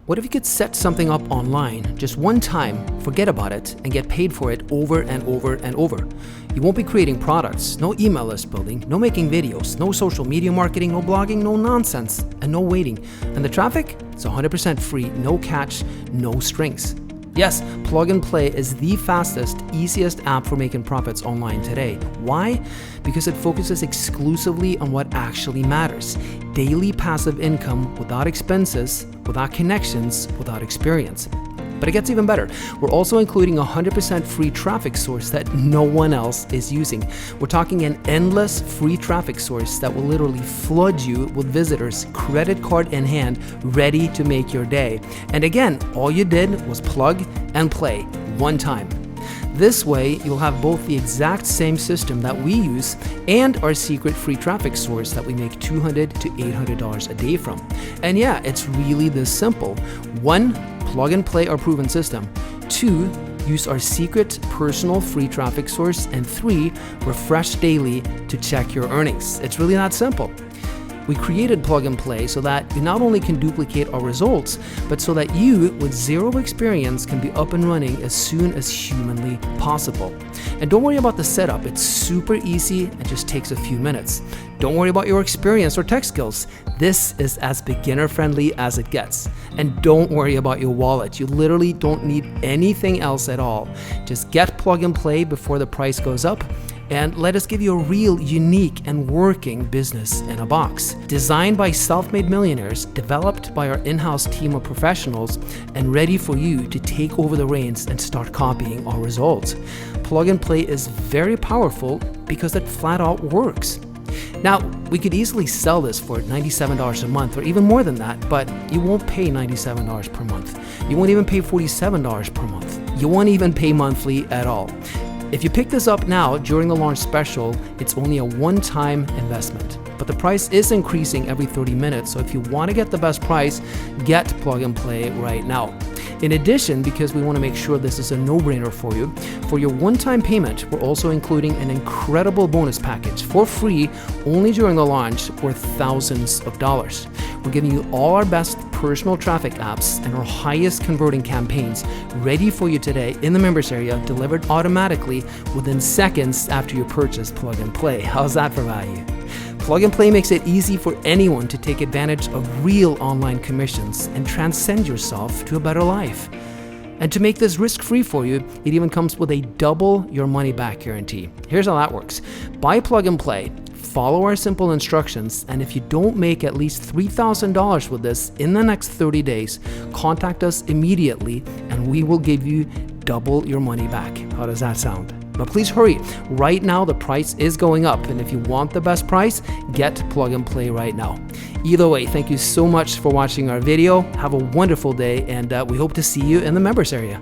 What if you could set something up online just one time, forget about it, and get paid for it over and over and over? You won't be creating products, no email list building, no making videos, no social media marketing, no blogging, no nonsense, and no waiting. And the traffic? It's 100% free, no catch, no strings. Yes, Plug and Play is the fastest, easiest app for making profits online today. Why? Because it focuses exclusively on what actually matters. Daily passive income without expenses, without connections, without experience. But it gets even better. We're also including a 100% free traffic source that no one else is using. We're talking an endless free traffic source that will literally flood you with visitors, credit card in hand, ready to make your day. And again, all you did was plug and play one time. This way, you'll have both the exact same system that we use and our secret free traffic source that we make $200 to $800 a day from. And yeah, it's really this simple. 1, plug and play our proven system. 2, use our secret personal free traffic source. And 3, refresh daily to check your earnings. It's really that simple. We created Plug and Play so that you not only can duplicate our results, but so that you, with zero experience, can be up and running as soon as humanly possible. And don't worry about the setup, it's super easy and just takes a few minutes. Don't worry about your experience or tech skills. This is as beginner-friendly as it gets. And don't worry about your wallet. You literally don't need anything else at all. Just get Plug and Play before the price goes up, and let us give you a real, unique, and working business in a box. Designed by self-made millionaires, developed by our in-house team of professionals, and ready for you to take over the reins and start copying our results. Plug and Play is very powerful because it flat out works. Now, we could easily sell this for $97 a month or even more than that, but you won't pay $97 per month. You won't even pay $47 per month. You won't even pay monthly at all. If you pick this up now during the launch special, it's only a one-time investment. But the price is increasing every 30 minutes, so if you want to get the best price, get Plug and Play right now. In addition, because we want to make sure this is a no-brainer for you, for your one-time payment, we're also including an incredible bonus package for free only during the launch worth thousands of dollars. We're giving you all our best personal traffic apps and our highest converting campaigns ready for you today in the members area, delivered automatically within seconds after you purchase Plug and Play. How's that for value? Plug and Play makes it easy for anyone to take advantage of real online commissions and transcend yourself to a better life. And to make this risk-free for you, it even comes with a double your money back guarantee. Here's how that works. Buy Plug and Play, follow our simple instructions, and if you don't make at least $3,000 with this in the next 30 days, contact us immediately and we will give you double your money back. How does that sound? But please hurry. Right now, the price is going up, and if you want the best price, get Plug and Play right now. Either way, thank you so much for watching our video. Have a wonderful day, and we hope to see you in the members area.